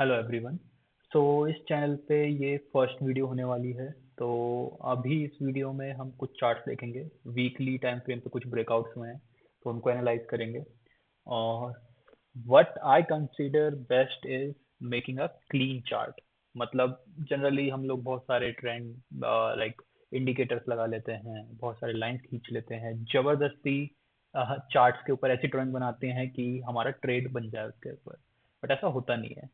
Hello everyone. तो इस channel पे ये फर्स्ट वीडियो होने वाली है। तो अभी इस वीडियो में हम कुछ चार्ट्स देखेंगे। वीकली टाइम फ्रेम पे कुछ ब्रेकआउट्स हुए हैं तो उनको एनालाइज करेंगे। और what I consider best is making a clean chart. मतलब जनरली हम लोग बहुत सारे ट्रेंड लाइक इंडिकेटर्स लगा लेते हैं, बहुत सारे लाइंस खींच लेते हैं, जबरदस्ती चार्ट्स के ऊपर ऐसी ड्राइंग बनाते हैं कि हमारा ट्रेड बन जाए उसके ऊपर। बट ऐसा होता नहीं है।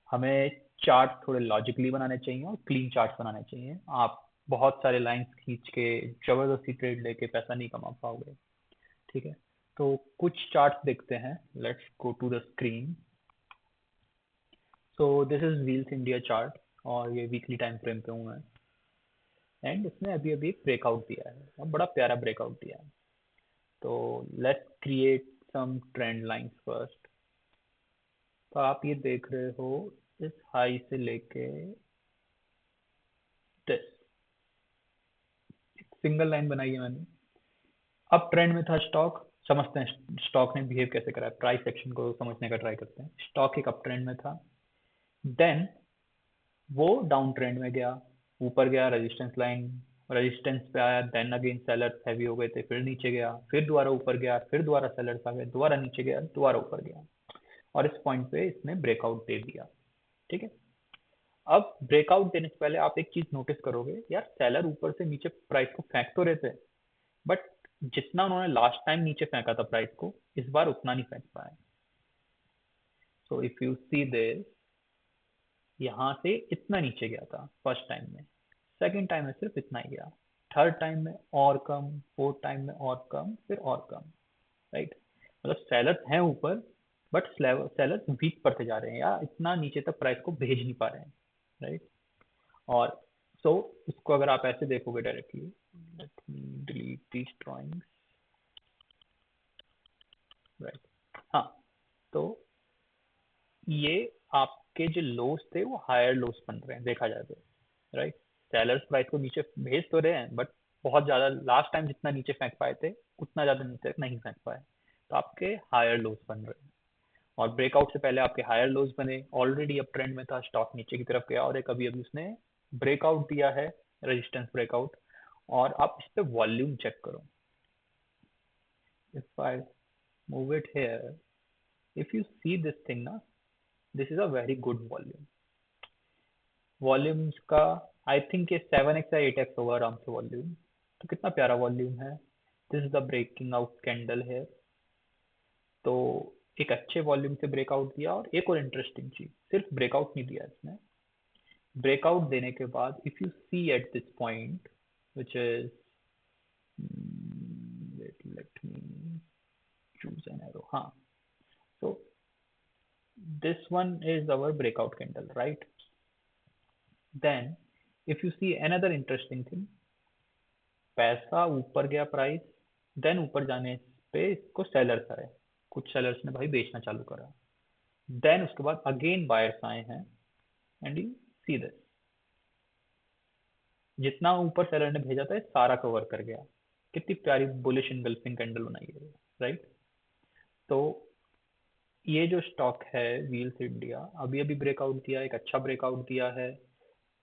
हमें चार्ट थोड़े लॉजिकली बनाने चाहिए और क्लीन चार्ट्स बनाने चाहिए। आप बहुत सारे लाइंस खींच के जबरदस्ती ट्रेड लेके पैसा नहीं कमा पाओगे। ठीक है। तो कुछ चार्ट्स देखते हैं। Let's go to the screen. So this is wheels India chart और ये वीकली टाइम फ्रेम पे हूँ मैं। एंड इसने अभी अभी एक ब्रेकआउट दिया है और बड़ा प्यारा ब्रेकआउट दिया है। तो let's create some trend lines first. तो आप ये देख रहे हो इस हाई से लेके दिस सिंगल लाइन बनाई है मैंने। अब ट्रेंड में था स्टॉक। समझते हैं स्टॉक ने बिहेव कैसे करा है, प्राइस एक्शन को समझने का ट्राई करते हैं। स्टॉक एक अप ट्रेंड में था। देन वो डाउन ट्रेंड में गया, ऊपर गया रेजिस्टेंस लाइन, रेजिस्टेंस पे आया। देन अगेन सेलर्स हैवी हो गए थे, फिर नीचे गया, फिर दोबारा ऊपर गया, फिर दोबारा सेलर्स आ गए, दोबारा नीचे गया, दोबारा ऊपर गया। और इस पॉइंट पे इसने ब्रेकआउट दे दिया। ठीक है। अब ब्रेकआउट देने से पहले आप एक चीज नोटिस करोगे, यार सेलर ऊपर से नीचे प्राइस को फेंक तो रहे थे, बट जितना उन्होंने लास्ट टाइम नीचे फेंका था प्राइस को, इस बार उतना नहीं फेंक पाए। सो इफ यू सी दिस, यहाँ से इतना नीचे गया था फर्स्ट टाइम में, सेकंड टाइम में सिर्फ इतना ही गया, थर्ड टाइम में और कम, फोर्थ टाइम में और कम, फिर और कम। राइट। मतलब सेलर्स हैं ऊपर, बट सेलर्स वीक पड़ते जा रहे हैं या इतना नीचे तक प्राइस को भेज नहीं पा रहे हैं। राइट। और सो इसको अगर आप ऐसे देखोगे directly, let me delete these drawings. Right. हाँ। तो ये आपके जो लोस थे वो हायर लोस बन रहे हैं देखा जाए तो। राइट। सेलर्स प्राइस को नीचे भेज तो रहे हैं, बट बहुत ज्यादा लास्ट टाइम जितना नीचे फेंक पाए थे उतना ज्यादा नीचे नहीं फेंक पाए। तो आपके हायर लोस बन रहे हैं। और ब्रेकआउट से पहले आपके हायर लोस बने, ऑलरेडी अब ट्रेंड में था, स्टॉक नीचे की तरफ गया और एक अभी अभी उसने ब्रेकआउट दिया है, रेजिस्टेंस ब्रेकआउट। और आप इस पे वॉल्यूम चेक करो। If I move it here, if you see this thing ना, this is a very good volume. Volumes का आई थिंक ये 7x या 8x होगा आराम से वॉल्यूम। तो कितना प्यारा वॉल्यूम है। This is the breaking out candle है। तो एक अच्छे वॉल्यूम से ब्रेकआउट दिया। और एक और इंटरेस्टिंग चीज, सिर्फ ब्रेकआउट नहीं दिया इसने, ब्रेकआउट देने के बाद if you see at this point which is, let me choose an arrow. हाँ। so this one is our breakout candle, right? Then if you see another interesting thing, पैसा ऊपर गया प्राइस, देन ऊपर जाने पे इसको सेलर्स आए, कुछ सेलर्स ने भाई बेचना चालू करा। देन उसके बाद अगेन बायर्स आए हैं। एंड यू सी दिस, जितना ऊपर सेलर ने भेजा था सारा कवर कर गया। कितनी प्यारी बुलिश इनगल्फिंग कैंडल बनाई है। राइट। तो ये जो स्टॉक है व्हील्स इंडिया, अभी अभी ब्रेकआउट दिया, एक अच्छा ब्रेकआउट दिया है,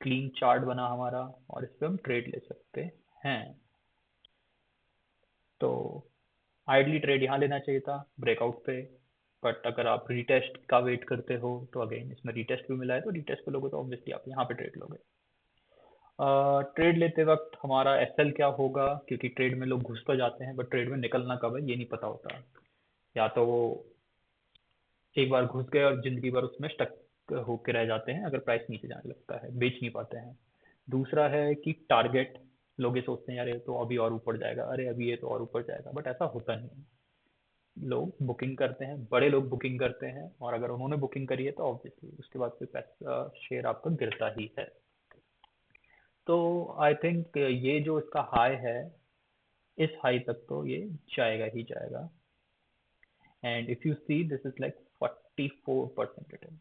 क्लीन चार्ट बना हमारा और इस पे हम ट्रेड ले सकते हैं। तो आइडली ट्रेड यहाँ लेना चाहिए था ब्रेकआउट पे। बट अगर आप रीटेस्ट का वेट करते हो तो अगेन इसमें रीटेस्ट भी मिला है, तो रीटेस्ट पे लोगे तो ऑब्वियसली आप यहाँ पे ट्रेड लोगे। ट्रेड लेते वक्त हमारा एसएल क्या होगा, क्योंकि ट्रेड में लोग घुस तो जाते हैं बट ट्रेड में निकलना कब है ये नहीं पता होता। या तो वो एक बार घुस गए और जिंदगी भर उसमें स्टक होके रह जाते हैं, अगर प्राइस नीचे जाने लगता है बेच नहीं पाते हैं। दूसरा है कि टारगेट, लोग ये सोचते हैं यार ये तो अभी और ऊपर जाएगा, अरे अभी ये तो और ऊपर जाएगा, बट ऐसा होता नहीं है। लोग बुकिंग करते हैं, बड़े लोग बुकिंग करते हैं, और अगर उन्होंने बुकिंग करी है तो ऑब्वियसली उसके बाद फिर पैसा शेयर आपका गिरता ही है। तो आई थिंक ये जो इसका हाई है, इस हाई तक तो ये जाएगा ही जाएगा। And if you see this is like 44% return.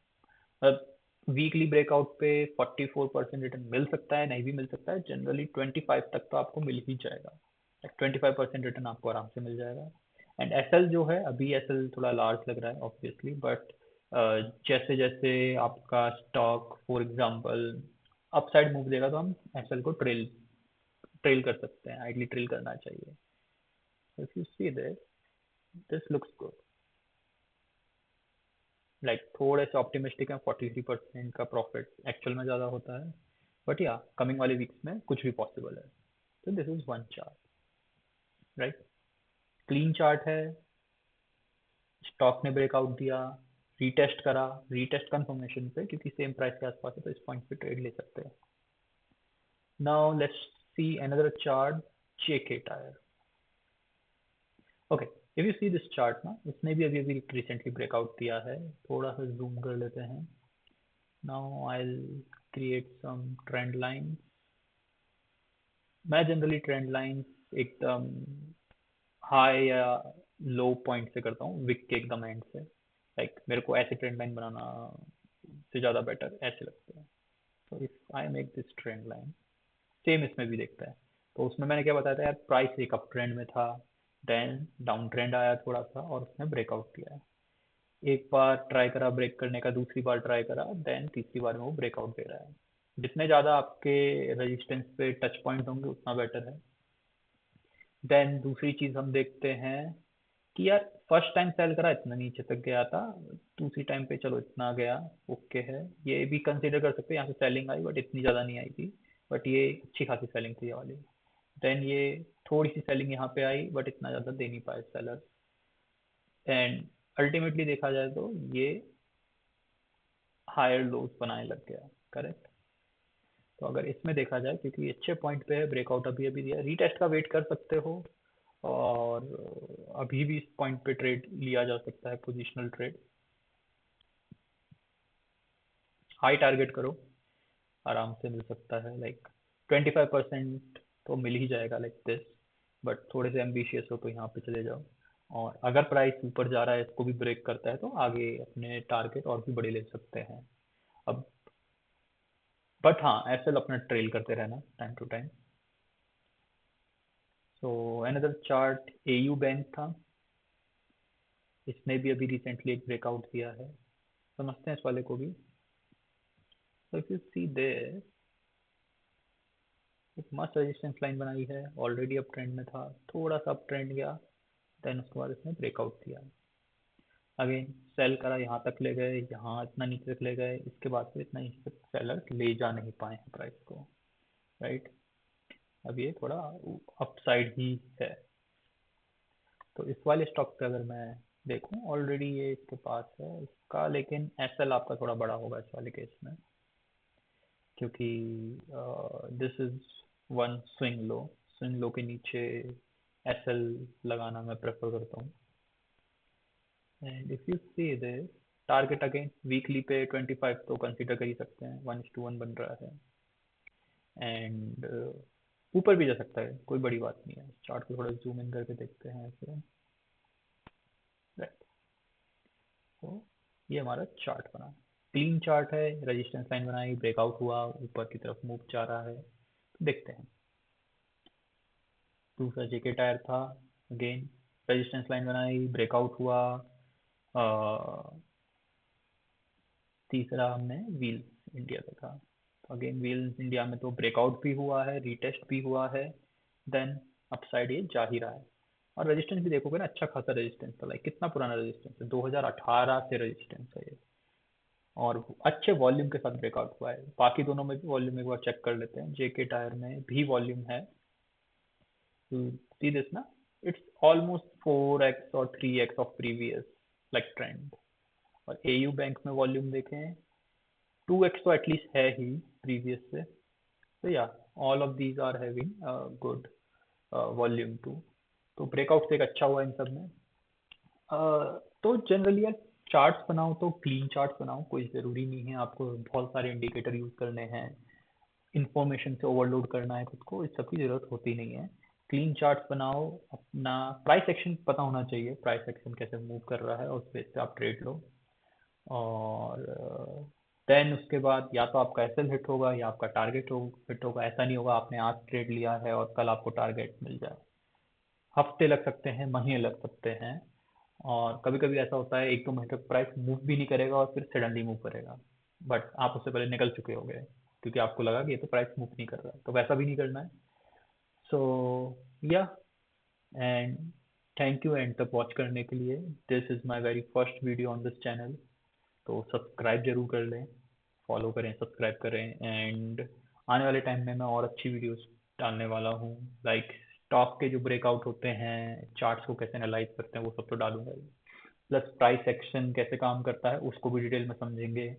Weekly breakout पे 44% रिटर्न मिल सकता है, नहीं भी मिल सकता है। जनरली 25 तक तो आपको मिल ही जाएगा। 25% रिटर्न आपको आराम से मिल जाएगा। एंड एस एल जो है, अभी एस एल थोड़ा लार्ज लग रहा है ऑब्वियसली, बट जैसे जैसे आपका stock for example upside move देगा तो हम एसएल को ट्रेल ट्रेल कर सकते हैं, आइडली ट्रेल करना चाहिए. If you see this looks good. Like थोड़े से ऑप्टिमिस्टिक है, 43% का प्रॉफिट एक्चुअल में ज़्यादा होता है, बट या कमिंग वाले वीक्स में कुछ भी पॉसिबल है. तो this is one chart, right. Clean chart है, स्टॉक ने ब्रेकआउट दिया, रीटेस्ट करा, रीटेस्ट कंफर्मेशन पे क्योंकि सेम प्राइस के आसपास है तो इस पॉइंट पे ट्रेड ले सकते हैं. Now let's see another chart, JK tyre. Okay, if you see this chart ना, इसने भी अभी अभी रिसेंटली ब्रेकआउट दिया है. थोड़ा सा जूम कर लेते हैं. Now I will create some trend line. मैं जनरली ट्रेंड लाइन एकदम हाई या लो पॉइंट से करता हूँ, विक के एकदम एंड से. लाइक मेरे को ऐसे ट्रेंड लाइन बनाना से ज़्यादा बेटर ऐसे लगता है. तो if I make this trend line, same इसमें भी देखता है. तो उसमें मैंने क्या बताया था यार, प्राइस एक अप ट्रेंड में था, देन डाउन ट्रेंड आया थोड़ा सा और उसने ब्रेकआउट किया है. एक बार ट्राई करा ब्रेक करने का, दूसरी बार ट्राई करा, देन तीसरी बार में वो ब्रेकआउट दे रहा है. जितने ज़्यादा आपके रेजिस्टेंस पे टच पॉइंट होंगे उतना बेटर है. देन दूसरी चीज़ हम देखते हैं कि यार फर्स्ट टाइम सेल करा इतना नीचे तक गया था, दूसरी टाइम पे चलो इतना गया, ओके है. ये भी कंसीडर कर सकते हैं, यहाँ से सेलिंग आई बट इतनी ज़्यादा नहीं आई थी, बट ये अच्छी खासी सेलिंग थी ये वाली. देन ये थोड़ी सी सेलिंग यहाँ पे आई बट इतना ज़्यादा दे नहीं पाए सेलर. एंड अल्टीमेटली देखा जाए तो ये हायर लोज बनाने लग गया, करेक्ट. तो अगर इसमें देखा जाए क्योंकि अच्छे पॉइंट पे है, ब्रेकआउट अभी अभी दिया, रीटेस्ट का वेट कर सकते हो. और अभी भी इस पॉइंट पे ट्रेड लिया जा सकता है, पोजिशनल ट्रेड. हाई टारगेट करो, आराम से मिल सकता है. लाइक 25% तो मिल ही जाएगा लाइक दिस. बट थोड़े से एम्बिशियस हो तो यहाँ पे चले जाओ. और अगर प्राइस ऊपर जा रहा है, इसको भी ब्रेक करता है तो आगे अपने टारगेट और भी बड़े ले सकते हैं. अब बट हाँ, ऐसे अपना ट्रेल करते रहना time to time. So another chart AU bank था. इसने भी अभी रिसेंटली एक ब्रेकआउट दिया है, समझते हैं इस वाले को भी. So if you see there, एक मस्त रेजिस्टेंस लाइन बनाई है, ऑलरेडी अप ट्रेंड में था, थोड़ा सा अप ट्रेंड गया, देन उसके बाद इसने ब्रेकआउट दिया. अगेन सेल करा, यहाँ तक ले गए, यहाँ इतना नीचे तक ले गए, इसके बाद फिर इतना नीचे तक सेलर ले जा नहीं पाए हैं प्राइस को, राइट. अब ये थोड़ा अपसाइड ही है. तो इस वाले स्टॉक पे अगर मैं देखूं, ऑलरेडी ये इसके पास है इसका, लेकिन एसएल आपका थोड़ा बड़ा होगा इस वाले केस में, क्योंकि this is one swing low. Swing low के नीचे एसएल लगाना मैं प्रेफर करता हूँ. And if you see this target again weekly पे 25 तो कंसीडर कर ही सकते हैं, 1:1 बन रहा है. एंड ऊपर भी जा सकता है, कोई बड़ी बात नहीं है. चार्ट को थोड़ा जूम इन करके देखते हैं ऐसे, राइट. तो ये हमारा चार्ट बना, क्लीन चार्ट है. रेजिस्टेंस लाइन बनाई, ब्रेकआउट हुआ, ऊपर की तरफ मूव जा रहा है, तो देखते हैं. दूसरा जेके टायर था, अगेन रेजिस्टेंस लाइन बनाई, ब्रेकआउट हुआ. तीसरा हमने व्हील इंडिया देखा. तो अगेन व्हील इंडिया में तो ब्रेकआउट भी हुआ है, रीटेस्ट भी हुआ है, देन अपसाइड ये जा ही रहा है. और रेजिस्टेंस भी देखोगे ना, अच्छा खासा रेजिस्टेंस था. लाइक कितना पुराना रेजिस्टेंस है, 2018 से रेजिस्टेंस है ये. और अच्छे वॉल्यूम के साथ ब्रेकआउट हुआ है. बाकी दोनों में भी वॉल्यूम एक बार चेक कर लेते हैं. जेके टायर में भी वॉल्यूम है, सी दिस ना, इट्स ऑलमोस्ट 4x और 3x of previous like trend. और एयू बैंक में वॉल्यूम देखें, 2x तो एटलीस्ट है ही प्रीवियस से. तो या all of these are having good volume too. तो ब्रेकआउट एक अच्छा हुआ इन सब में. तो जनरली यार चार्ट्स बनाओ तो क्लीन चार्ट्स बनाओ, कोई ज़रूरी नहीं है आपको बहुत सारे इंडिकेटर यूज़ करने हैं, इंफॉर्मेशन से ओवरलोड करना है खुद को, इस सब की ज़रूरत होती नहीं है. क्लीन चार्ट्स बनाओ, अपना प्राइस एक्शन पता होना चाहिए, प्राइस एक्शन कैसे मूव कर रहा है और उस बेस पे आप ट्रेड लो. और देन उसके बाद या तो आपका एसएल हिट होगा या आपका टारगेट हिट होगा. ऐसा नहीं होगा आपने आज ट्रेड लिया है और कल आपको टारगेट मिल जाए. हफ्ते लग सकते हैं, महीने लग सकते हैं. और कभी कभी ऐसा होता है 1-2 महीने तक प्राइस मूव भी नहीं करेगा और फिर सडनली मूव करेगा, बट आप उससे पहले निकल चुके होगे क्योंकि आपको लगा कि ये तो प्राइस मूव नहीं कर रहा है, तो वैसा भी नहीं करना है। सो या, एंड थैंक यू एंड तक वॉच करने के लिए। This is my very first video on this channel, तो सब्सक्राइब जरूर कर लें, फॉलो करें, सब्सक्राइब करें, एंड आने वाले टाइम में मैं और अच्छी वीडियोस डालने वाला हूँ। लाइक स्टॉक के जो ब्रेकआउट होते हैं, चार्ट्स को कैसे एनालाइज करते हैं, वो सब तो डालूंगा ही। प्लस प्राइस एक्शन कैसे काम करता है उसको भी डिटेल में समझेंगे,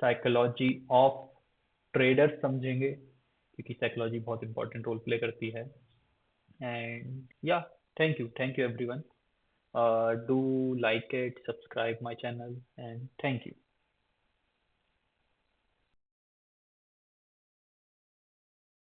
साइकोलॉजी ऑफ ट्रेडर्स समझेंगे क्योंकि साइकोलॉजी बहुत इंपॉर्टेंट रोल प्ले करती है। एंड या, thank you everyone, do like it, subscribe my channel, and thank you.